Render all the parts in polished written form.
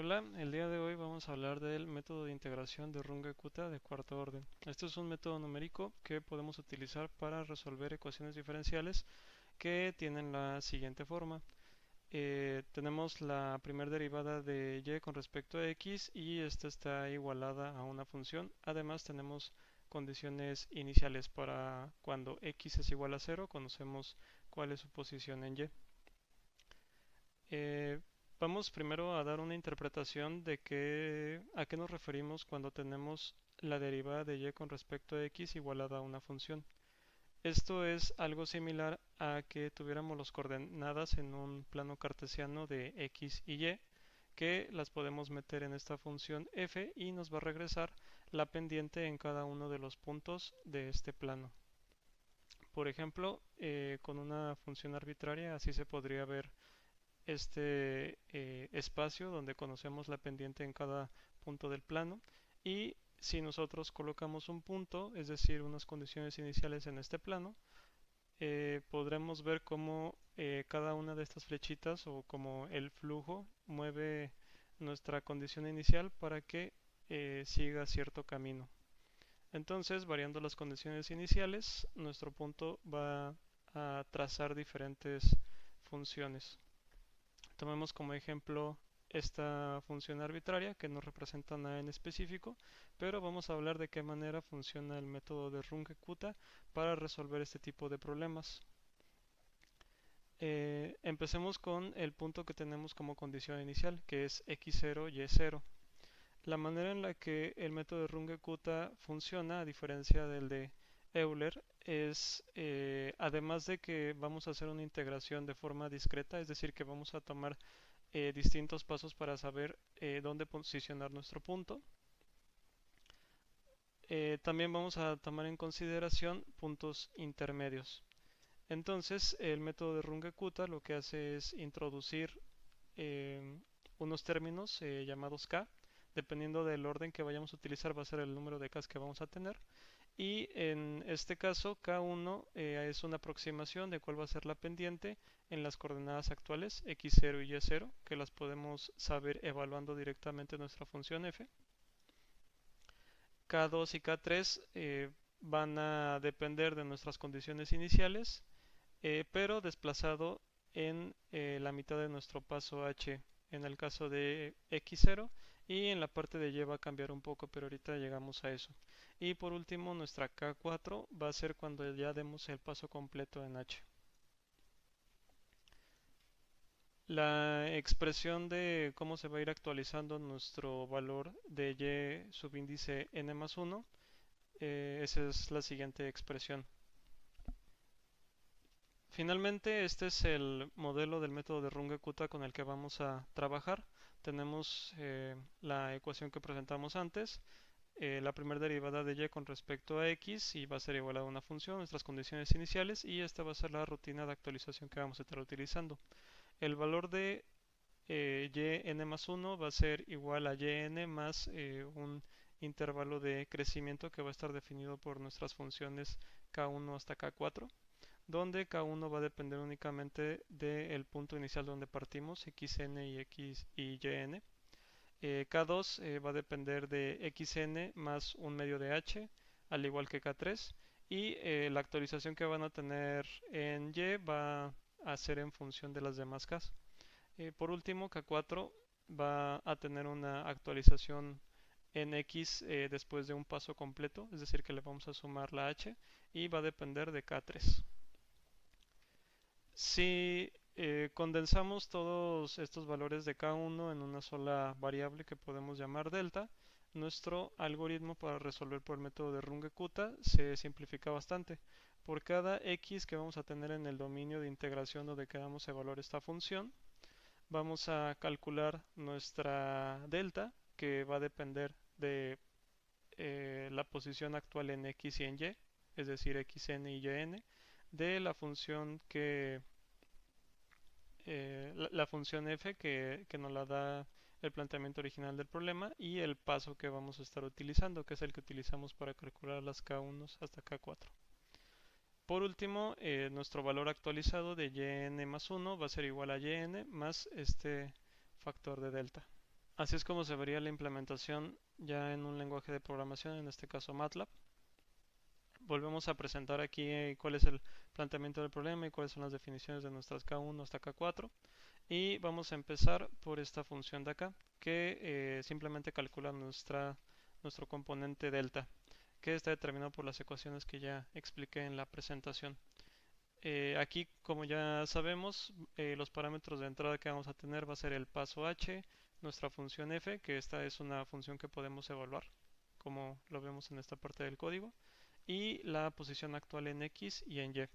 Hola, el día de hoy vamos a hablar del método de integración de Runge-Kutta de cuarto orden. Este es un método numérico que podemos utilizar para resolver ecuaciones diferenciales que tienen la siguiente forma. Tenemos la primera derivada de y con respecto a x y esta está igualada a una función. Además tenemos condiciones iniciales para cuando x es igual a 0, conocemos cuál es su posición en y. Eh, Vamos primero a dar una interpretación de a qué nos referimos cuando tenemos la derivada de y con respecto a x igualada a una función. Esto es algo similar a que tuviéramos las coordenadas en un plano cartesiano de x y y, que las podemos meter en esta función f y nos va a regresar la pendiente en cada uno de los puntos de este plano. Por ejemplo, con una función arbitraria así se podría ver este espacio donde conocemos la pendiente en cada punto del plano, y si nosotros colocamos un punto, es decir, unas condiciones iniciales en este plano, podremos ver cómo cada una de estas flechitas o como el flujo mueve nuestra condición inicial para que siga cierto camino. Entonces, variando las condiciones iniciales, nuestro punto va a trazar diferentes funciones. Tomemos como ejemplo esta función arbitraria que no representa nada en específico, pero vamos a hablar de qué manera funciona el método de Runge-Kutta para resolver este tipo de problemas. Empecemos con el punto que tenemos como condición inicial, que es x0, y0. La manera en la que el método de Runge-Kutta funciona, a diferencia del de Euler, es, además de que vamos a hacer una integración de forma discreta, es decir, que vamos a tomar distintos pasos para saber dónde posicionar nuestro punto. También vamos a tomar en consideración puntos intermedios. Entonces, el método de Runge-Kutta lo que hace es introducir eh, unos términos llamados k. Dependiendo del orden que vayamos a utilizar, va a ser el número de k's que vamos a tener. Y en este caso, K1 es una aproximación de cuál va a ser la pendiente en las coordenadas actuales, x0 y y0, que las podemos saber evaluando directamente nuestra función f. K2 y K3 van a depender de nuestras condiciones iniciales, pero desplazado en la mitad de nuestro paso h en el caso de x0, y en la parte de y va a cambiar un poco, pero ahorita llegamos a eso. Y por último, nuestra K4 va a ser cuando ya demos el paso completo en h. La expresión de cómo se va a ir actualizando nuestro valor de y subíndice n más 1, esa es la siguiente expresión. Finalmente, este es el modelo del método de Runge-Kutta con el que vamos a trabajar. Tenemos la ecuación que presentamos antes, la primera derivada de y con respecto a x, y va a ser igual a una función, nuestras condiciones iniciales, y esta va a ser la rutina de actualización que vamos a estar utilizando. El valor de yn más 1 va a ser igual a yn más un intervalo de crecimiento que va a estar definido por nuestras funciones k1 hasta k4, donde K1 va a depender únicamente del punto inicial donde partimos, xn y yn. K2 va a depender de xn más un medio de h, al igual que K3, y la actualización que van a tener en y va a ser en función de las demás k. Por último, K4 va a tener una actualización en x después de un paso completo, es decir, que le vamos a sumar la h, y va a depender de K3. Si condensamos todos estos valores de K1 en una sola variable que podemos llamar delta, nuestro algoritmo para resolver por el método de Runge-Kutta se simplifica bastante. Por cada x que vamos a tener en el dominio de integración donde queramos evaluar esta función, vamos a calcular nuestra delta, que va a depender de la posición actual en x y en y, es decir, xn y yn, de la función la función f que nos la da el planteamiento original del problema, y el paso que vamos a estar utilizando, que es el que utilizamos para calcular las K1 hasta K4. Por último, nuestro valor actualizado de yn más 1 va a ser igual a yn más este factor de delta. Así es como se vería la implementación ya en un lenguaje de programación, en este caso MATLAB. Volvemos a presentar aquí cuál es el planteamiento del problema y cuáles son las definiciones de nuestras K1 hasta K4. Y vamos a empezar por esta función de acá, que simplemente calcula nuestro componente delta, que está determinado por las ecuaciones que ya expliqué en la presentación. Aquí, como ya sabemos, los parámetros de entrada que vamos a tener va a ser el paso h, nuestra función f, que esta es una función que podemos evaluar, como lo vemos en esta parte del código, y la posición actual en x y en y.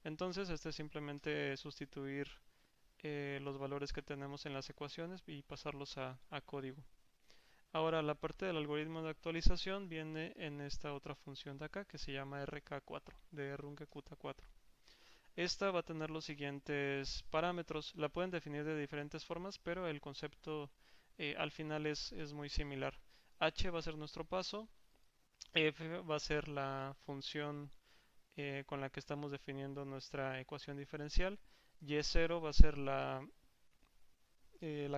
Entonces, este es simplemente sustituir los valores que tenemos en las ecuaciones y pasarlos a código. Ahora, la parte del algoritmo de actualización viene en esta otra función de acá que se llama RK4, de rungeKuta4. Esta va a tener los siguientes parámetros. La pueden definir de diferentes formas, pero el concepto al final es muy similar. H va a ser nuestro paso, f va a ser la función con la que estamos definiendo nuestra ecuación diferencial, y0 va a ser la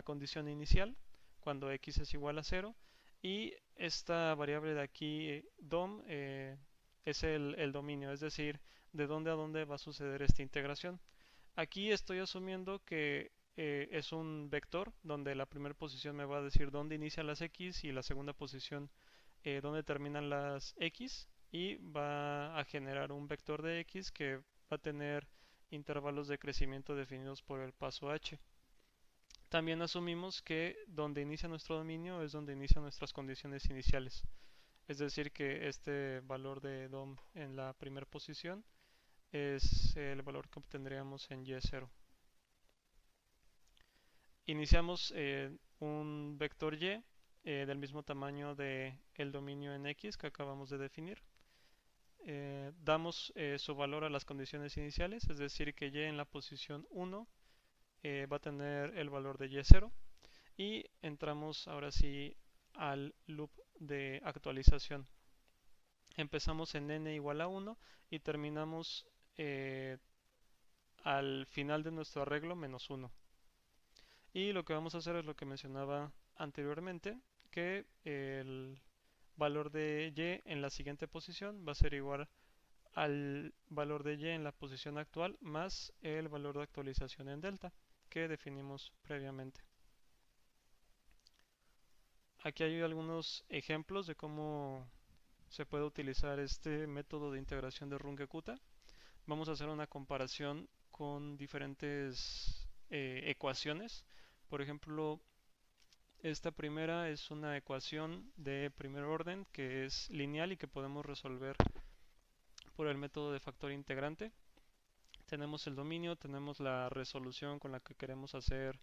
condición inicial, cuando x es igual a 0, y esta variable de aquí, dom, es el dominio, es decir, de dónde a dónde va a suceder esta integración. Aquí estoy asumiendo que es un vector donde la primera posición me va a decir dónde inician las x y la segunda posición dónde terminan las x, y va a generar un vector de x que va a tener intervalos de crecimiento definidos por el paso h. También asumimos que donde inicia nuestro dominio es donde inician nuestras condiciones iniciales. Es decir, que este valor de DOM en la primera posición es el valor que obtendríamos en Y0. Iniciamos un vector Y del mismo tamaño de el dominio en X que acabamos de definir. Damos su valor a las condiciones iniciales, es decir, que Y en la posición 1 va a tener el valor de Y0. Y entramos ahora sí al loop de actualización. Empezamos en n igual a 1 y terminamos al final de nuestro arreglo menos 1. Y lo que vamos a hacer es lo que mencionaba anteriormente, que el valor de y en la siguiente posición va a ser igual al valor de y en la posición actual más el valor de actualización en delta que definimos previamente. Aquí hay algunos ejemplos de cómo se puede utilizar este método de integración de Runge-Kutta. Vamos a hacer una comparación con diferentes ecuaciones. Por ejemplo, esta primera es una ecuación de primer orden que es lineal y que podemos resolver por el método de factor integrante. Tenemos el dominio, tenemos la resolución con la que queremos hacer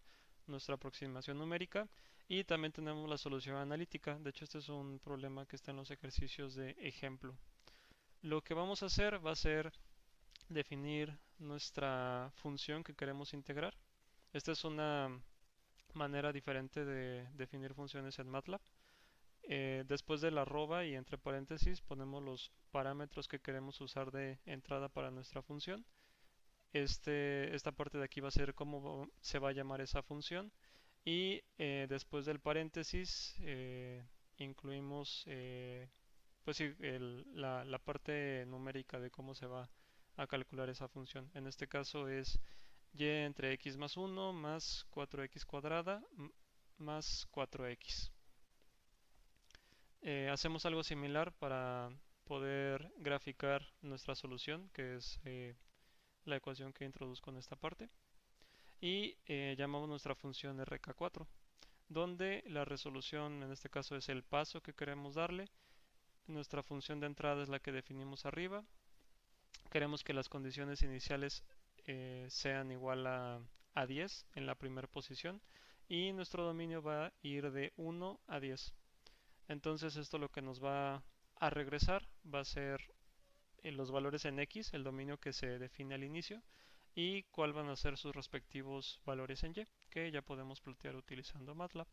nuestra aproximación numérica y también tenemos la solución analítica. De hecho, este es un problema que está en los ejercicios de ejemplo. Lo que vamos a hacer va a ser definir nuestra función que queremos integrar. Esta es una manera diferente de definir funciones en MATLAB. Después de la arroba y entre paréntesis ponemos los parámetros que queremos usar de entrada para nuestra función. Esta parte de aquí va a ser cómo se va a llamar esa función. Y después del paréntesis incluimos pues sí, la parte numérica de cómo se va a calcular esa función. En este caso es y entre x más 1 más 4x cuadrada más 4x. Hacemos algo similar para poder graficar nuestra solución, que es la ecuación que introduzco en esta parte. Y llamamos nuestra función RK4, donde la resolución en este caso es el paso que queremos darle. Nuestra función de entrada es la que definimos arriba. Queremos que las condiciones iniciales sean igual a 10 en la primera posición y nuestro dominio va a ir de 1 a 10. Entonces esto lo que nos va a regresar va a ser los valores en X, el dominio que se define al inicio, y cuál van a ser sus respectivos valores en Y, que ya podemos plantear utilizando MATLAB.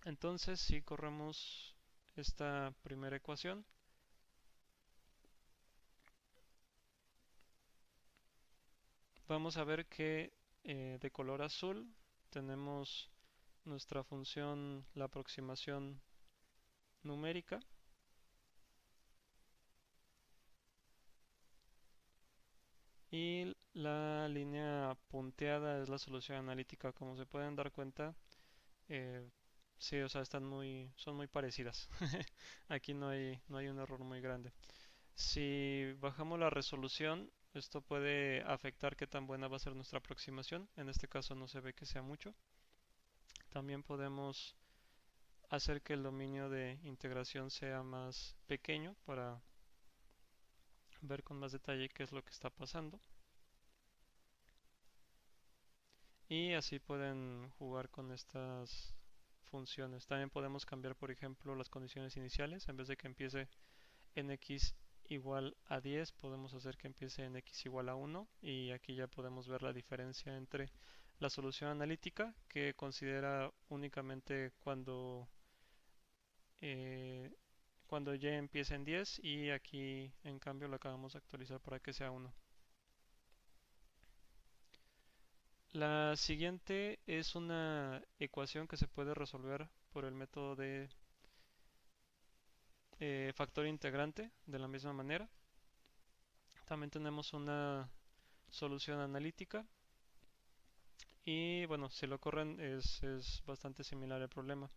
Entonces, si corremos esta primera ecuación, vamos a ver que de color azul tenemos nuestra función, la aproximación numérica. Y la línea punteada es la solución analítica. Como se pueden dar cuenta, eh, sí, o sea, son muy parecidas. Aquí no hay un error muy grande. Si bajamos la resolución, esto puede afectar qué tan buena va a ser nuestra aproximación. En este caso no se ve que sea mucho. También podemos hacer que el dominio de integración sea más pequeño para ver con más detalle qué es lo que está pasando. Y así pueden jugar con estas funciones. También podemos cambiar, por ejemplo, las condiciones iniciales. En vez de que empiece en x igual a 10, podemos hacer que empiece en x igual a 1. Y aquí ya podemos ver la diferencia entre la solución analítica, que considera únicamente eh, cuando y empieza en 10, y aquí en cambio lo acabamos de actualizar para que sea 1. La siguiente es una ecuación que se puede resolver por el método de factor integrante de la misma manera. También tenemos una solución analítica y bueno, si lo corren es bastante similar el problema.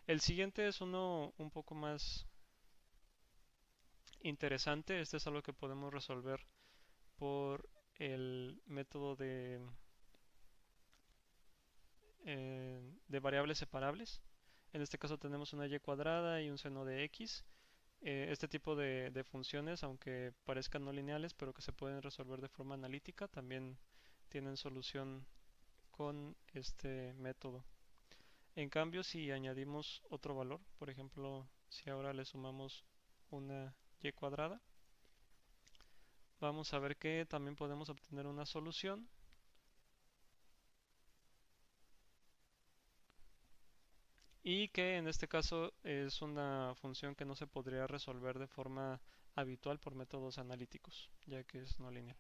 El siguiente es uno un poco más interesante. Este es algo que podemos resolver por el método de variables separables. En este caso tenemos una y cuadrada y un seno de x. Este tipo de funciones, aunque parezcan no lineales, pero que se pueden resolver de forma analítica, también tienen solución con este método. En cambio, si añadimos otro valor, por ejemplo, si ahora le sumamos una y cuadrada, vamos a ver que también podemos obtener una solución y que en este caso es una función que no se podría resolver de forma habitual por métodos analíticos, ya que es no lineal.